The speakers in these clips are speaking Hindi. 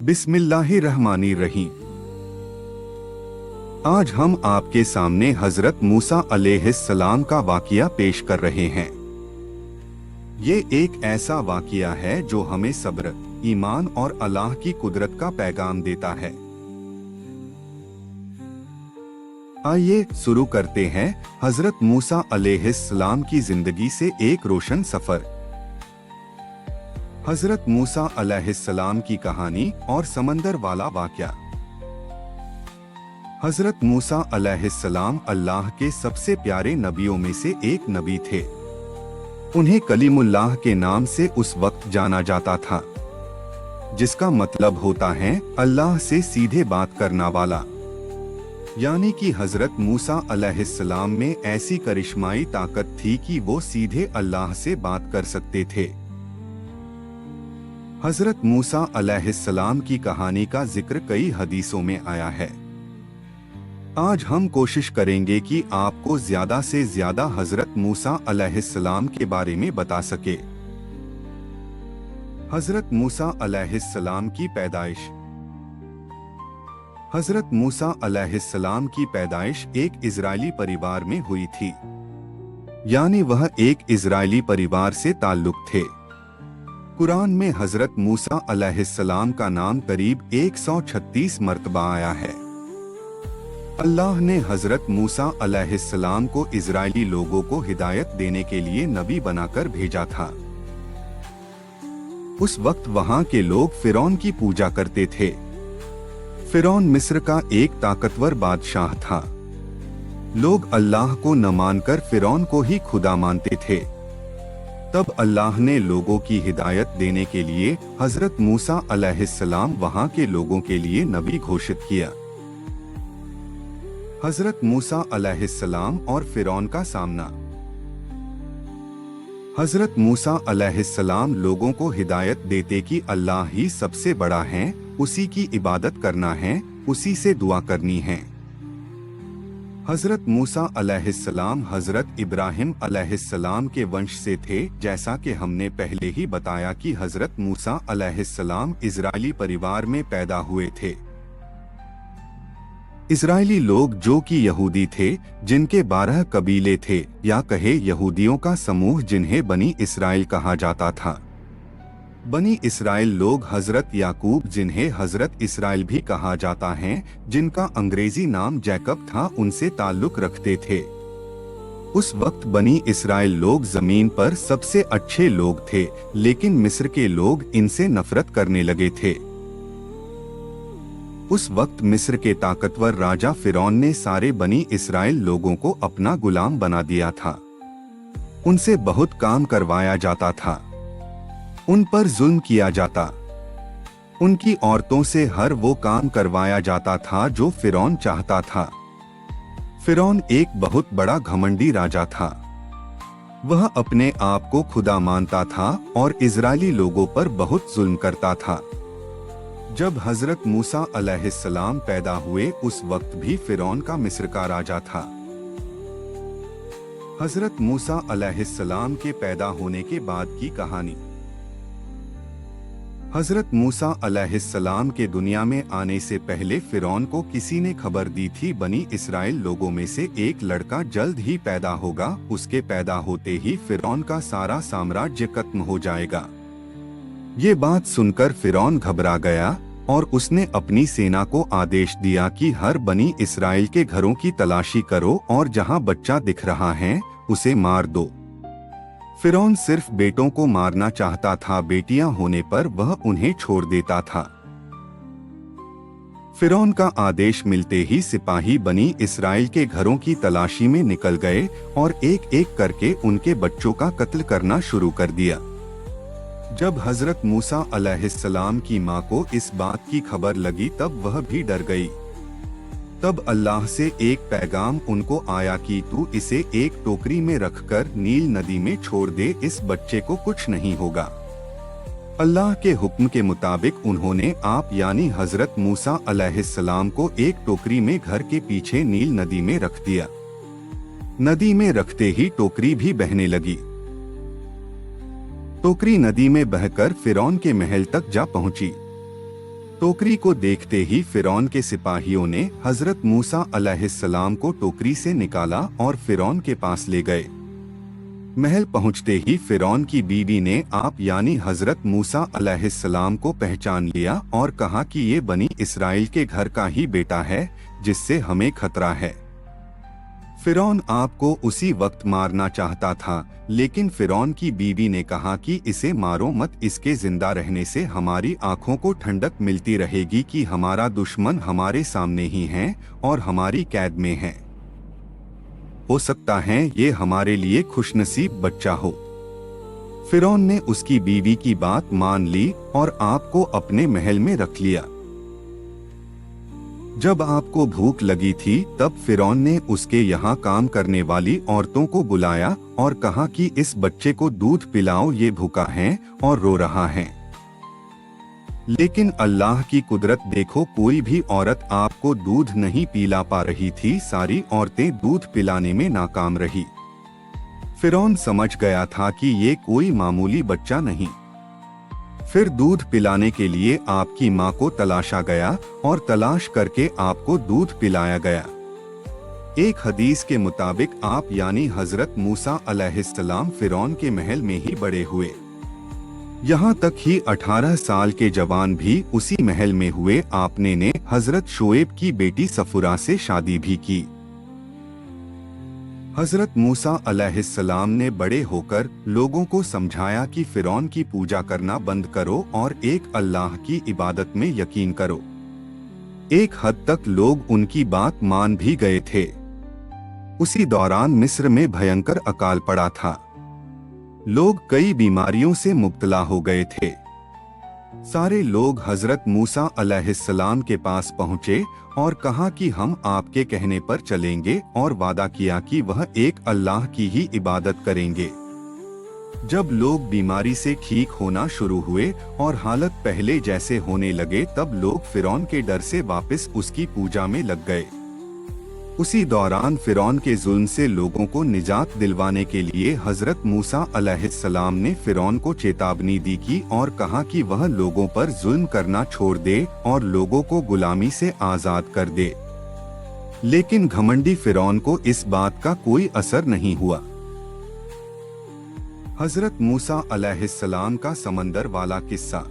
बिस्मिल्लाहिर्रहमानिर्रहीम। आज हम आपके सामने हजरत मूसा अलैहिस्सलाम का वाकिया पेश कर रहे हैं। ये एक ऐसा वाकिया है जो हमें सब्र, ईमान और अल्लाह की कुदरत का पैगाम देता है। आइए शुरू करते हैं हजरत मूसा अलैहिस्सलाम की जिंदगी से एक रोशन सफर। हजरत मूसा अलैहिस्सलाम की कहानी और समंदर वाला वाक़या। हजरत मूसा अलैहिस्सलाम अल्लाह के सबसे प्यारे नबियों में से एक नबी थे। उन्हें कलीमुल्लाह के नाम से उस वक्त जाना जाता था, जिसका मतलब होता है अल्लाह से सीधे बात करना वाला। यानी कि हजरत मूसा अलैहिस्सलाम में ऐसी करिश्माई ताकत थी कि वो सीधे अल्लाह से बात कर सकते थे। हजरत मूसा अलैहिस्सलाम की कहानी का जिक्र कई हदीसों में आया है। आज हम कोशिश करेंगे कि आपको ज्यादा से ज्यादा हजरत मूसा अलैहिस्सलाम के बारे में बता सके। हजरत मूसा अलैहिस्सलाम की पैदाइश। हजरत मूसा अलैहिस्सलाम की पैदाइश एक इजरायली परिवार में हुई थी, यानी वह एक इजरायली परिवार से ताल्लुक थे। कुरान में हजरत मूसा अलैहिस्सलाम का नाम करीब 136 मर्तबा आया है। अल्लाह ने हजरत मूसा अलैहिस्सलाम को इजरायली लोगों को हिदायत देने के लिए नबी बनाकर भेजा था। उस वक्त वहां के लोग फिरौन की पूजा करते थे। फिरौन मिस्र का एक ताकतवर बादशाह था। लोग अल्लाह को न मानकर फिरौन को ही खुदा मानते थे। तब अल्लाह ने लोगों की हिदायत देने के लिए हजरत मूसा अलैहिस्सलाम वहां के लोगों के लिए नबी घोषित किया। हजरत मूसा अलैहिस्सलाम और फिरौन का सामना। हजरत मूसा अलैहिस्सलाम लोगों को हिदायत देते कि अल्लाह ही सबसे बड़ा है, उसी की इबादत करना है, उसी से दुआ करनी है। हजरत मूसा अलैहिस्सलाम हजरत इब्राहिम अलैहिस्सलाम के वंश से थे। जैसा कि हमने पहले ही बताया कि हजरत मूसा अलैहिस्सलाम इजरायली परिवार में पैदा हुए थे। इजरायली लोग जो कि यहूदी थे, जिनके 12 कबीले थे, या कहे यहूदियों का समूह जिन्हें बनी इसराइल कहा जाता था। बनी इसराइल लोग हजरत याकूब, जिन्हें हजरत इसराइल भी कहा जाता है, जिनका अंग्रेजी नाम जैकब था, उनसे ताल्लुक रखते थे। उस वक्त बनी इसराइल लोग जमीन पर सबसे अच्छे लोग थे, लेकिन मिस्र के लोग इनसे नफरत करने लगे थे। उस वक्त मिस्र के ताकतवर राजा फिरौन ने सारे बनी इसराइल लोगों को अपना गुलाम बना दिया था। उनसे बहुत काम करवाया जाता था, उन पर जुल्म किया जाता। उनकी औरतों से हर वो काम करवाया जाता था जो फिरौन चाहता था। फिरौन एक बहुत बड़ा घमंडी राजा था। वह अपने आप को खुदा मानता था और इजरायली लोगों पर बहुत जुल्म करता था। जब हजरत मूसा अलैहिस्सलाम पैदा हुए, उस वक्त भी फिरौन का मिस्र का राजा था। हजरत मूसा अलैहिस्सलाम के पैदा होने के बाद की कहानी। हजरत मूसा अलैहिस्सलाम के दुनिया में आने से पहले फिरौन को किसी ने खबर दी थी बनी इसराइल लोगों में से एक लड़का जल्द ही पैदा होगा। उसके पैदा होते ही फिरौन का सारा साम्राज्य खत्म हो जाएगा। ये बात सुनकर फिरौन घबरा गया और उसने अपनी सेना को आदेश दिया कि हर बनी इसराइल के घरों की तलाशी करो और जहां बच्चा दिख रहा है उसे मार दो। फिरौन सिर्फ बेटों को मारना चाहता था, बेटियां होने पर वह उन्हें छोड़ देता था। फिरौन का आदेश मिलते ही सिपाही बनी इसराइल के घरों की तलाशी में निकल गए और एक एक करके उनके बच्चों का कत्ल करना शुरू कर दिया। जब हजरत मूसा अलैहिस्सलाम की मां को इस बात की खबर लगी, तब वह भी डर गई। तब अल्लाह से एक पैगाम उनको आया कि तू इसे एक टोकरी में रखकर नील नदी में छोड़ दे, इस बच्चे को कुछ नहीं होगा। अल्लाह के हुक्म के मुताबिक उन्होंने आप यानी हजरत मूसा अलैहिस्सलाम को एक टोकरी में घर के पीछे नील नदी में रख दिया। नदी में रखते ही टोकरी भी बहने लगी। टोकरी नदी में बहकर फिरौन के महल तक जा पहुंची। टोकरी को देखते ही फिरौन के सिपाहियों ने हजरत मूसा अलैहिस्सलाम को टोकरी से निकाला और फिरौन के पास ले गए। महल पहुंचते ही फिरौन की बीवी ने आप यानी हजरत मूसा अलैहिस्सलाम को पहचान लिया और कहा कि ये बनी इसराइल के घर का ही बेटा है जिससे हमें खतरा है। फिरौन आपको उसी वक्त मारना चाहता था, लेकिन फिरौन की बीवी ने कहा कि इसे मारो मत, इसके जिंदा रहने से हमारी आंखों को ठंडक मिलती रहेगी कि हमारा दुश्मन हमारे सामने ही है और हमारी कैद में है। हो सकता है ये हमारे लिए खुशनसीब बच्चा हो। फिरौन ने उसकी बीवी की बात मान ली और आपको अपने महल में रख लिया। जब आपको भूख लगी थी तब फिरौन ने उसके यहाँ काम करने वाली औरतों को बुलाया और कहा कि इस बच्चे को दूध पिलाओ, ये भूखा है और रो रहा है। लेकिन अल्लाह की कुदरत देखो, कोई भी औरत आपको दूध नहीं पिला पा रही थी, सारी औरतें दूध पिलाने में नाकाम रही। फिरौन समझ गया था कि ये कोई मामूली बच्चा नहीं। फिर दूध पिलाने के लिए आपकी माँ को तलाशा गया और तलाश करके आपको दूध पिलाया गया। एक हदीस के मुताबिक आप यानी हजरत मूसा अलैहिस्सलाम फिरौन के महल में ही बड़े हुए। यहाँ तक ही 18 साल के जवान भी उसी महल में हुए। आपने ने हजरत शोएब की बेटी सफुरा से शादी भी की। हजरत मूसा अलैहिस्सलाम ने बड़े होकर लोगों को समझाया कि फिरौन की पूजा करना बंद करो और एक अल्लाह की इबादत में यकीन करो। एक हद तक लोग उनकी बात मान भी गए थे। उसी दौरान मिस्र में भयंकर अकाल पड़ा था। लोग कई बीमारियों से मुब्तला हो गए थे। सारे लोग हजरत मूसा अलैहिस्सलाम के पास पहुँचे और कहा कि हम आपके कहने पर चलेंगे और वादा किया कि वह एक अल्लाह की ही इबादत करेंगे। जब लोग बीमारी से ठीक होना शुरू हुए और हालत पहले जैसे होने लगे तब लोग फिरौन के डर से वापस उसकी पूजा में लग गए। उसी दौरान फिरौन के जुल्म से लोगों को निजात दिलवाने के लिए हजरत मूसा अलैहिस्सलाम ने फिरौन को चेतावनी दी की और कहा कि वह लोगों पर जुल्म करना छोड़ दे और लोगों को गुलामी से आजाद कर दे। लेकिन घमंडी फिरौन को इस बात का कोई असर नहीं हुआ। हजरत मूसा अलैहिस्सलाम का समंदर वाला किस्सा।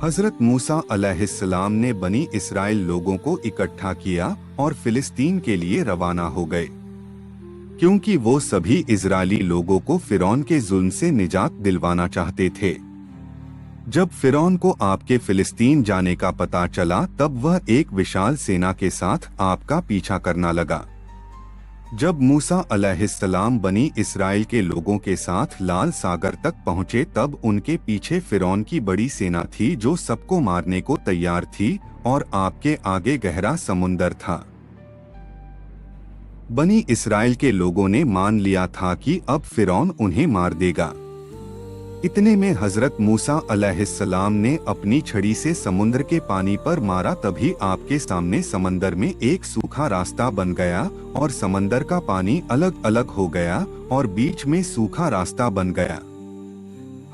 हजरत मूसा अलैहिस्सलाम ने बनी इसराइल लोगों को इकट्ठा किया और फिलिस्तीन के लिए रवाना हो गए, क्योंकि वो सभी इजरायली लोगों को फिरौन के जुल्म से निजात दिलवाना चाहते थे। जब फिरौन को आपके फिलिस्तीन जाने का पता चला तब वह एक विशाल सेना के साथ आपका पीछा करना लगा। जब मूसा अलैहिस्सलाम बनी इसराइल के लोगों के साथ लाल सागर तक पहुंचे तब उनके पीछे फिरौन की बड़ी सेना थी जो सबको मारने को तैयार थी और आपके आगे गहरा समुंदर था। बनी इसराइल के लोगों ने मान लिया था कि अब फिरौन उन्हें मार देगा। इतने में हजरत मूसा अलैहिस्सलाम ने अपनी छड़ी से समुद्र के पानी पर मारा, तभी आपके सामने समंदर में एक सूखा रास्ता बन गया और समंदर का पानी अलग अलग हो गया और बीच में सूखा रास्ता बन गया।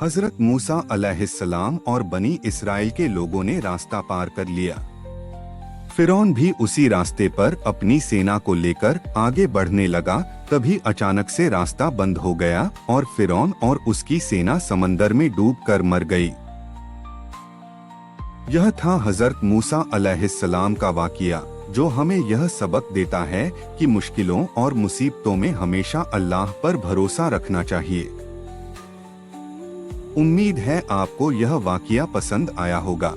हजरत मूसा अलैहिस्सलाम और बनी इसराइल के लोगों ने रास्ता पार कर लिया। फिरौन भी उसी रास्ते पर अपनी सेना को लेकर आगे बढ़ने लगा। तभी अचानक से रास्ता बंद हो गया और फिरौन और उसकी सेना समंदर में डूबकर मर गई। यह था हजरत मूसा अलैहिस्सलाम का वाकिया, जो हमें यह सबक देता है कि मुश्किलों और मुसीबतों में हमेशा अल्लाह पर भरोसा रखना चाहिए। उम्मीद है आपको यह वाकिया पसंद आया होगा।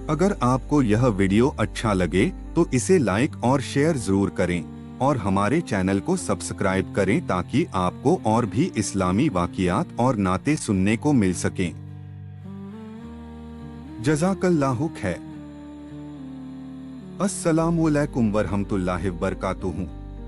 अगर आपको यह वीडियो अच्छा लगे तो इसे लाइक और शेयर जरूर करें और हमारे चैनल को सब्सक्राइब करें ताकि आपको और भी इस्लामी वाकियात और नाते सुनने को मिल सकें। जज़ाकल्लाहु खैर। अस्सलामु अलैकुम वरहमतुल्लाहि वबरकातुहू।